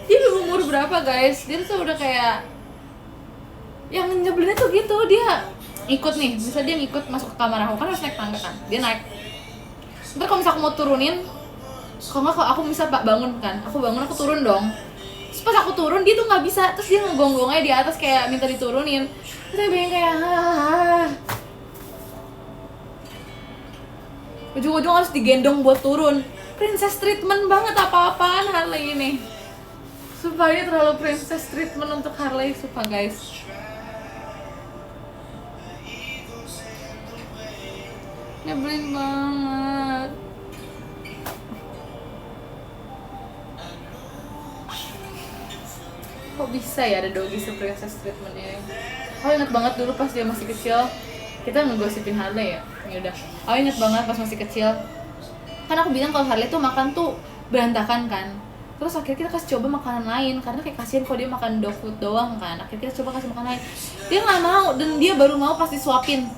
S1: Dia udah umur berapa guys? Dia tuh udah kayak yang nyebelinnya tuh gitu, dia ikut nih, bisa dia ngikut masuk ke kamar aku kan harus naik tangga kan, dia naik. Ntar kalau misalnya aku mau turunin, kalau nggak aku bisa bangun kan, aku bangun aku turun dong. Terus pas aku turun dia tuh nggak bisa, terus dia ngegonggong aja di atas kayak minta diturunin. Terus saya bingung kayak ujung-ujung harus digendong buat turun. Princess treatment banget apa-apaan Harley ini. Sumpah ini terlalu princess treatment untuk Harley, sumpah guys. Nyebelin banget. Kok bisa ya ada doggy princess treatment ini? Aku inget banget dulu pas dia masih kecil, kita ngegosipin Harley ya. Yaudah, aku inget banget pas masih kecil. Kan aku bilang kalau Harley tuh makan tuh berantakan kan. Terus akhirnya kita kasih coba makanan lain karena kayak kasihan kalau dia makan dog food doang kan. Akhirnya kita coba kasih makanan lain. Dia nggak mau dan dia baru mau pas disuapin.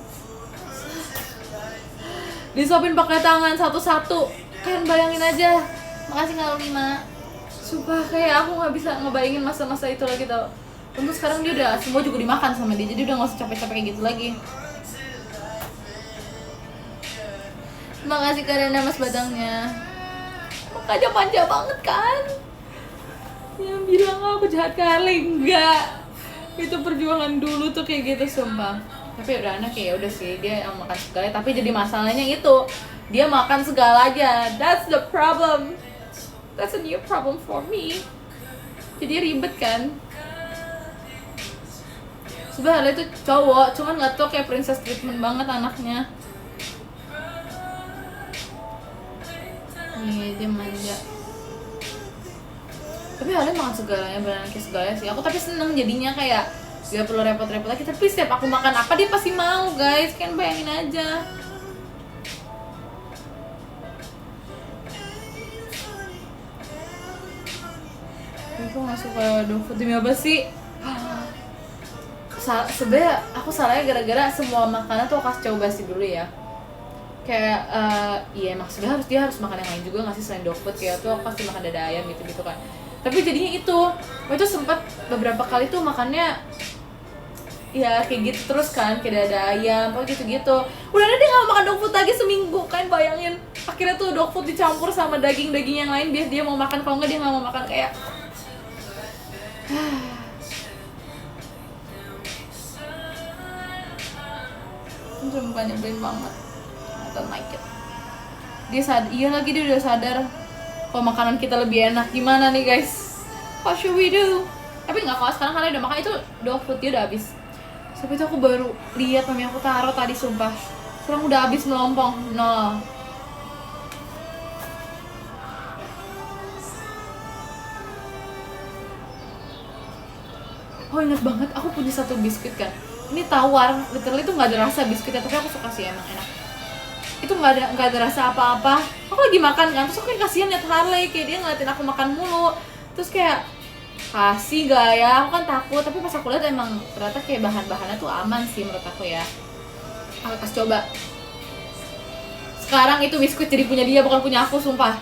S1: Disuapin pakai tangan satu-satu. Kan bayangin aja. Makasih Kak Lima. Sumpah kayak aku nggak bisa ngebayangin masa-masa itu lagi tau. Untuk sekarang dia udah semua juga dimakan sama dia, jadi udah nggak usah capek-capek kayak gitu lagi. Terima kasih karena Mas Batangnya. Makanya manja banget kan. Yang bilang aku jahat kali, enggak. Itu perjuangan dulu tuh kayak gitu sumpah. Tapi udah anak ya udah sih dia yang makan segalanya, tapi jadi masalahnya itu dia makan segalanya. That's the problem. That's a new problem for me. Jadi ribet kan. Sebenarnya itu cowok, cuman nggak tau kayak princess treatment banget anaknya. Nih dia manja. Tapi Harley makan segalanya, beneran kayak segalanya sih. Aku tapi seneng jadinya kayak gak perlu repot-repot lagi. Tapi setiap aku makan apa dia pasti mau guys, kan bayangin aja. Aku gak suka dog food, demi apa sih? Sebenernya aku salahnya gara-gara semua makanan tuh aku kasih coba sih dulu ya. Kayak iya maksudnya dia harus makan yang lain juga nggak sih selain dog food, kayak tuh aku pasti makan dada ayam gitu kan. Tapi jadinya itu sempat beberapa kali tuh makannya ya kayak gitu terus kan, kayak dada ayam apa gitu udah dia nggak makan dog food lagi seminggu kan, bayangin. Akhirnya tuh dog food dicampur sama daging yang lain biar dia mau makan, kalau nggak dia nggak mau makan. Kayak sumpah nyebelin banget. don't like it. Iya lagi dia udah sadar kalau makanan kita lebih enak. Gimana nih guys? What should we do? Tapi nggak kok, sekarang karena udah makan itu dog food dia udah habis. Tapi itu aku baru lihat mami aku taruh tadi, sumpah. Sekarang udah habis melompong. No. Oh inget banget, aku punya satu biskuit kan. Ini tawar, literally tuh nggak ada rasa biskuitnya, tapi aku suka sih, emang enak. Itu nggak ada rasa apa-apa. Aku lagi makan kan, terus aku kayak kasihan liat Harley, kayak dia ngeliatin aku makan mulu. Terus kayak kasih gak ya, aku kan takut. Tapi pas aku lihat emang ternyata kayak bahan-bahannya tuh aman sih menurut aku ya. Aku kasih coba. Sekarang itu biskuit jadi punya dia, bukan punya aku, sumpah.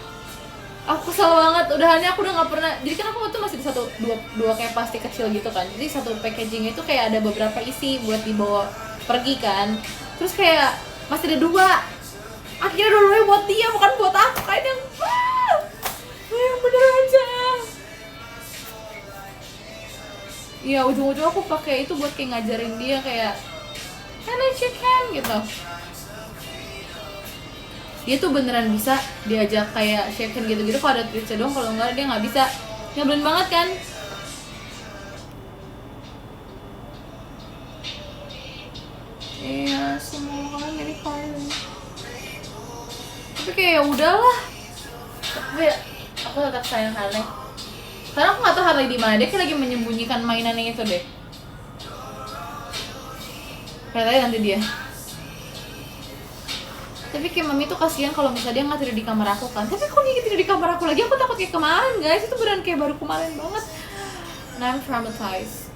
S1: Aku kesel banget, udahannya aku udah gak pernah. Jadi kan aku tuh masih di dua kayak plastik kecil gitu kan. Jadi satu packaging itu kayak ada beberapa isi buat dibawa pergi kan. Terus kayak masih ada 2. Akhirnya dua-duanya buat dia, bukan buat aku. Kayak yang yang bener aja. Iya, ujung-ujung aku pakai itu buat kayak ngajarin dia kayak hello chicken gitu. Dia tuh beneran bisa diajak kayak shaken gitu-gitu kalau ada triknya dong, kalau enggak dia nggak bisa. Nyebelin banget kan. Iya, semua kan jadi kalian. Tapi kayak udahlah. Tapi aku tetap sayang Harley. Karena aku nggak tahu Harley di mana, dia kayak lagi menyembunyikan mainannya itu deh. Kayak nanti dia. Tapi kayak mami tuh kasihan kalau misalnya dia nggak tidur di kamar aku kan. Tapi kok dia tidur di kamar aku lagi, aku takut kayak kemarin guys. Itu beneran kayak baru kemarin banget. And I'm traumatized.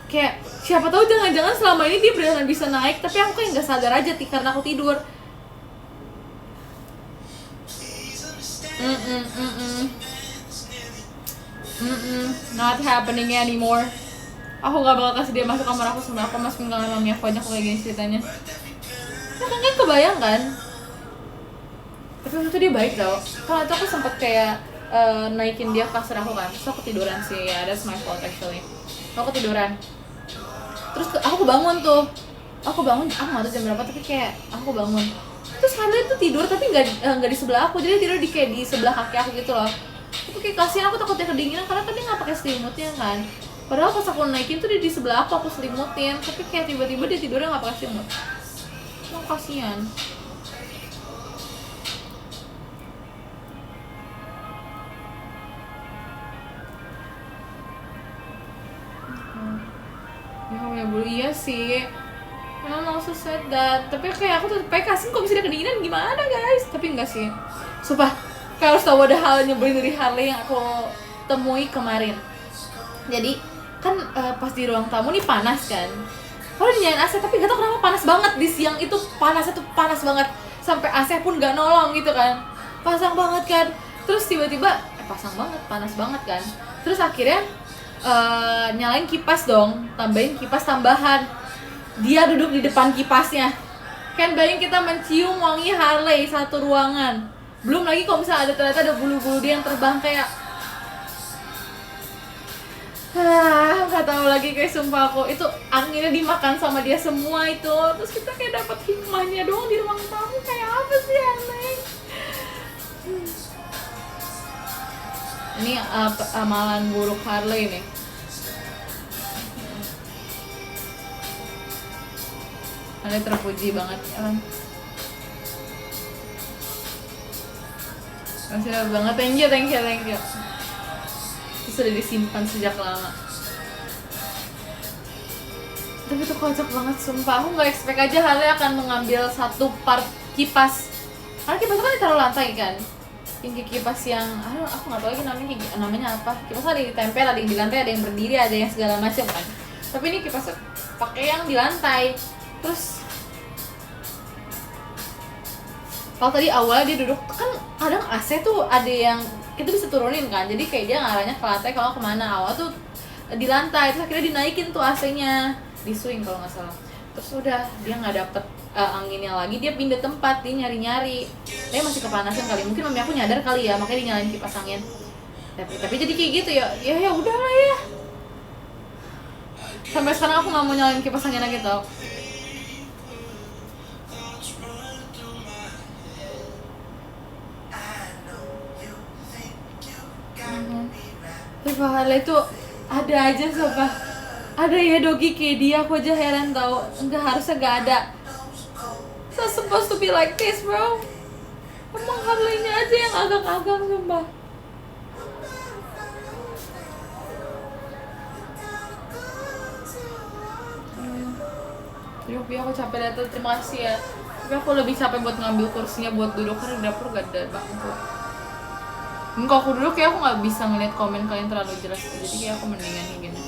S1: Kayak siapa tahu jangan-jangan selama ini dia beneran bisa naik, tapi aku kayak nggak sadar aja karena aku tidur. Not happening anymore. Aku gak bakal kasih dia masuk kamar aku sampai aku masukin kamar mami aku aja kayak gini ceritanya. Ya kan kebayang kan? Tapi waktu itu dia baik tau. Kalau itu aku sempet kayak naikin dia ke kasur aku kan. Terus aku tiduran sih, ya that's my fault actually. Aku tiduran. Terus aku bangun tuh. Aku gak tahu jam berapa, tapi kayak aku bangun. Terus Harley tuh tidur tapi nggak di sebelah aku, jadi tidur kayak di sebelah kaki aku gitu loh. Aku kayak kasihan, aku takutnya kedinginan karena kan dia nggak pakai selimutnya kan. Padahal pas aku naikin tuh dia di sebelah aku selimutin, tapi kayak tiba-tiba dia tidurnya nggak pakai selimut. Emang kasihan. Ya bulu iya sih. Memang also said that. Tapi kayak aku tuh kayak kasihan kok bisa dia kedinginan gimana guys. Tapi enggak sih. Sumpah, kalau harus tahu ada hal nyebelin dari Harley yang aku temui kemarin. Jadi kan pas di ruang tamu nih panas kan. Kalau dinyalain AC tapi gak tau kenapa panas banget di siang itu, panasnya tuh panas banget sampai AC pun gak nolong gitu kan. Pasang banget kan. Terus tiba-tiba pasang banget, panas banget kan. Terus akhirnya nyalain kipas dong, tambahin kipas tambahan. Dia duduk di depan kipasnya. Kan bayangin kita mencium wangi Harley satu ruangan. Belum lagi kalau misalnya ternyata ada bulu-bulu dia yang terbang kayak nggak tahu lagi guys, sumpah aku itu anginnya dimakan sama dia semua itu. Terus kita kayak dapat hikmahnya doang di ruang tamu, kayak apa sih aneh. Ini amalan buruk Harley nih. Harley terpuji banget ya kan. Masih banget, thank you. Itu sudah disimpan sejak lama. Tapi itu kocak banget sumpah. Aku gak expect aja Harley akan mengambil satu part kipas. Karena kipas kan ditaruh lantai kan. Yang kipas yang aku gak tahu lagi namanya apa. Kipas ada yang ditempel, ada yang di lantai, ada yang berdiri, ada yang segala macam kan. Tapi ini kipasnya pakai yang di lantai. Terus kalau tadi awalnya dia duduk kan, kadang AC tuh ada yang kita bisa turunin kan, jadi kayak dia ngarahnya ke lantai kalau kemana. Awal tuh di lantai, terus akhirnya dinaikin tuh AC-nya di swing kalau nggak salah. Terus udah dia nggak dapet anginnya lagi, dia pindah tempat, dia nyari-nyari. Tapi masih kepanasan kali, mungkin mami aku nyadar kali ya, makanya dia nyalain kipas angin. Tapi jadi kayak gitu ya udahlah ya. Sampai sekarang aku nggak mau nyalain kipas angin lagi tau. Sumpah Harley tuh ada aja sumpah. Ada ya doggy kayak dia, aku aja heran tau. Enggak, harusnya gak ada. So supposed to be like this bro. Emang Harley-nya aja yang agak-agak sumpah. Yupi, aku capek liat tuh, terima kasih ya. Tapi aku lebih capek buat ngambil kursinya buat duduk karena di dapur gak ada bangku. Kalau aku duduk kayak aku gak bisa ngeliat komen kalian terlalu jelas. Jadi kayak aku mendingan kayak gini.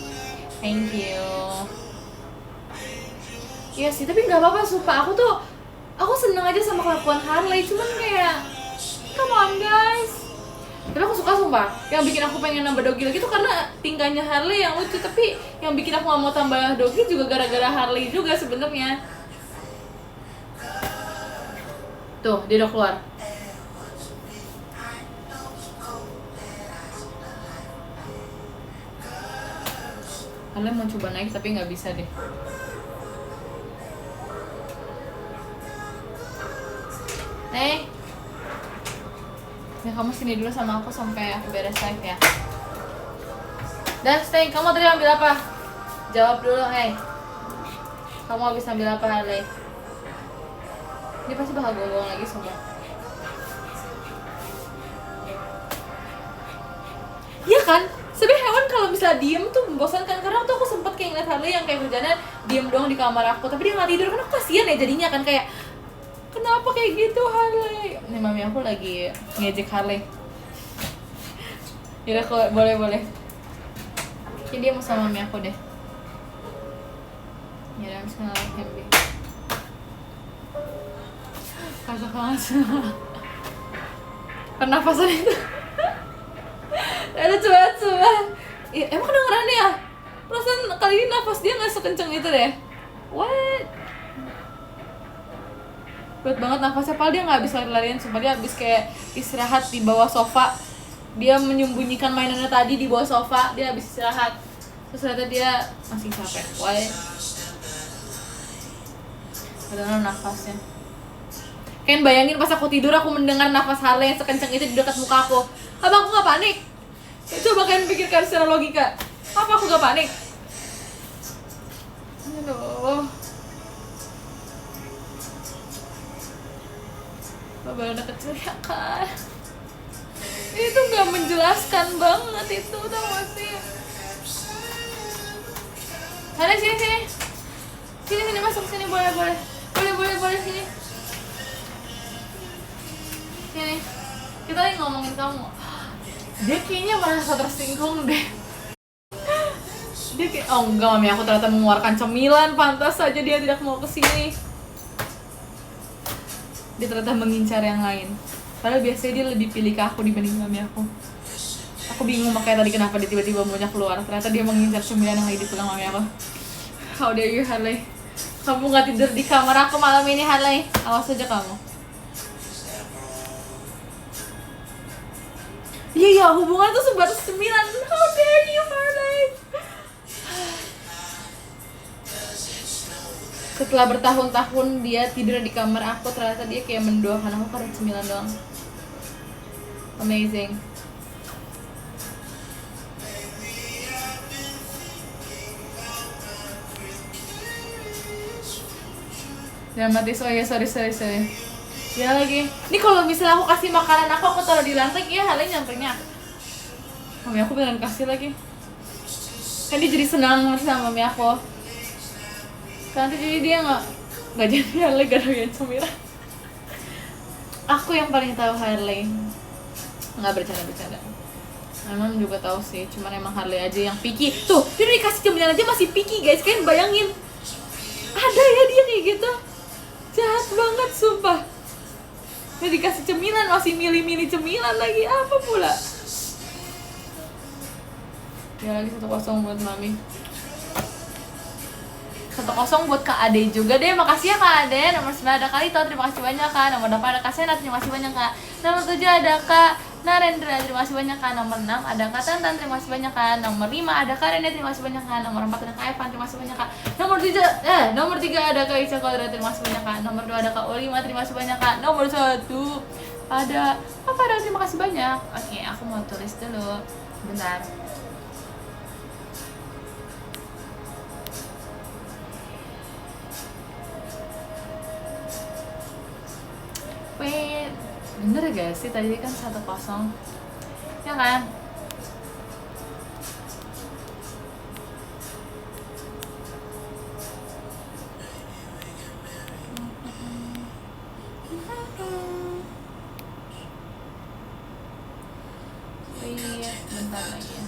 S1: Thank you. Iya sih, tapi gak apa-apa sumpah. Aku seneng aja sama kelakuan Harley. Cuman kayak, come on guys. Tapi aku suka sumpah. Yang bikin aku pengen nambah doggy lagi tuh karena tingkahnya Harley yang lucu. Tapi yang bikin aku gak mau tambah doggy juga gara-gara Harley juga sebenarnya. Tuh, dia udah keluar. Harley mau coba naik tapi nggak bisa deh. Ya kamu sini dulu sama aku sampai aku beres live ya. Dan Steng, kamu tadi ambil apa? Jawab dulu, Kamu habis ambil apa Harley? Dia pasti bakal gongong lagi semua. Iya kan? Sebenernya hewan kalau misalnya diem tuh membosankan. Karena waktu aku sempet kayak ngeliat Harley yang kayak kerjanya diem doang di kamar aku. Tapi dia gak tidur karena aku kasihan ya jadinya kan kayak, kenapa kayak gitu Harley? Nih mami aku lagi ngejek Harley. Yaudah kok, boleh. Ini dia mau sama mami aku deh. Yaudah, bismillahirrahmanirrahim. Kagak banget. Pernafasan itu. Ada coba. Ya, emang kedengeran ya? Perasaan kali ini nafas dia gak sekenceng itu deh. What? Berat banget nafasnya, padahal dia gak habis lari-larian. Sumpah dia habis kayak istirahat di bawah sofa. Dia menyembunyikan mainannya tadi di bawah sofa. Dia habis istirahat. Terus ternyata dia masih capek. What? Padahal nafasnya. Kayak bayangin pas aku tidur aku mendengar nafas Harley yang sekencang itu di dekat muka aku. Apa aku gak panik? Coba kalian pikirkan secara logika. Apa aku gak panik? Aduh. Bapak anak kecil ya kan? Itu gak menjelaskan banget itu, tau gak sih? Harley sini. Sini masuk sini, boleh sini. Sini. Kita lagi ngomongin kamu. Dia kayaknya merasa tersinggung deh. Dia kayak, oh enggak mami, aku ternyata mengeluarkan cemilan, pantas saja dia tidak mau kesini. Dia ternyata mengincar yang lain. Padahal biasanya dia lebih pilih ke aku dibanding mami aku. Aku bingung makanya tadi kenapa dia tiba-tiba maunya keluar. Ternyata dia mengincar cemilan yang lagi dipegang mami aku. How dare you Harley? Kamu gak tidur di kamar aku malam ini Harley. Awas aja kamu. Iya, hubungan tuh sebatas 9. How dare you, Harley? Setelah bertahun-tahun dia tidur di kamar aku, ternyata dia kayak mendoakan aku karena 9 doang. Amazing. Dramatis, oh ya, sorry. Ya lagi. Ini kalau misalnya aku kasih makanan aku taruh di lantai, ya Harley nyampernya. Mami aku beneran kasih lagi. Kan dia jadi senang sama mami aku. Kan nanti jadi dia nggak jadi Harley gak doyan cemilan. Aku yang paling tahu Harley. Nggak bercanda. Emang juga tahu sih, cuman emang Harley aja yang picky. Tuh, dia udah dikasih cemilan aja masih picky guys. Kalian bayangin. Ada ya dia kayak gitu. Jahat banget sumpah. Dia dikasih cemilan masih milih-milih cemilan lagi, apa pula? Ya lagi 1-0 buat mami. 1-0 buat Kak Ade juga deh. Makasih ya Kak Ade. Nomor 9 ada Kalito, terima kasih banyak Kak. Nomor 8 ada Kak Sena, terima kasih banyak Kak. Nomor 7 ada Kak Narendra, terima kasih banyak Kak. Nomor 6 ada Kak Tantan, terima kasih banyak Kak. Nomor 5 ada Kak Rene, terima kasih banyak Kak. Nomor 4 ada Kak Evan, terima kasih banyak Kak. Nomor 3 ada Kak Isya Kodra, terima kasih banyak Kak. Nomor 2 ada Kak Olima, terima kasih banyak Kak. Nomor 1 ada apa ada, terima kasih banyak. Oke, aku mau tulis dulu. Bentar. Bener gak sih? Tadi kan 1-0. Ya kan? Iya, bentar lagi ya.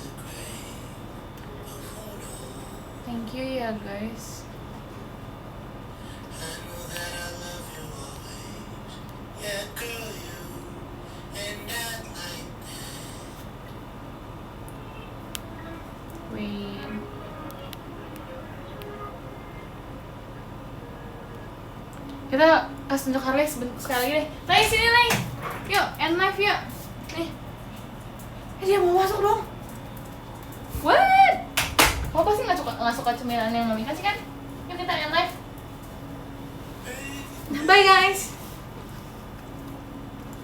S1: Thank you ya guys. Wait. Kita kasih tunjuk Harley sekali lagi deh. Nay sini Nay. Yuk, end live yuk. Nih. Dia mau masuk dong. What? Kamu pasti nggak suka cemilan yang Mami kasih kan? Yuk kita end live. Bye guys.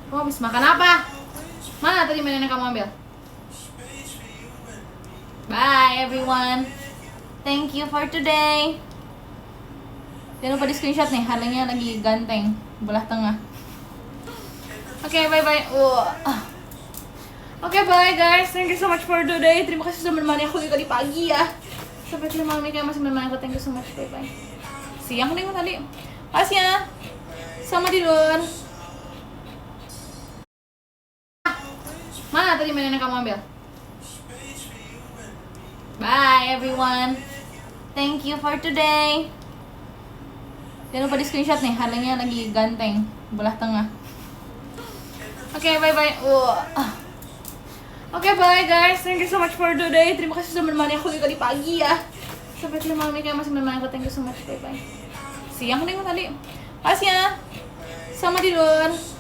S1: Kamu habis makan apa? Mana tadi mainan yang kamu ambil? Bye everyone. Thank you for today. Jangan lupa di screenshot nih, Harley-nya lagi ganteng belah tengah. Oke, bye-bye. Oke, bye guys. Thank you so much for today. Terima kasih sudah menemani aku tadi pagi ya. Sampai tadi malam ini kayak masih menemani aku. Thank you so much. Bye-bye. Siang nih tadi. Makasih ya. Selamat tidur. Mana tadi mainan yang kamu ambil? Bye everyone. Thank you for today. Jangan lupa di screenshot nih, Harley-nya lagi ganteng belah tengah. Oke, bye-bye. Oke, bye guys. Thank you so much for today. Terima kasih sudah menemani aku tadi pagi ya. Sampai tadi malam ini kayak masih menemani aku. Thank you so much. Bye-bye. Siang nih tadi. Makasih ya. Selamat tidur.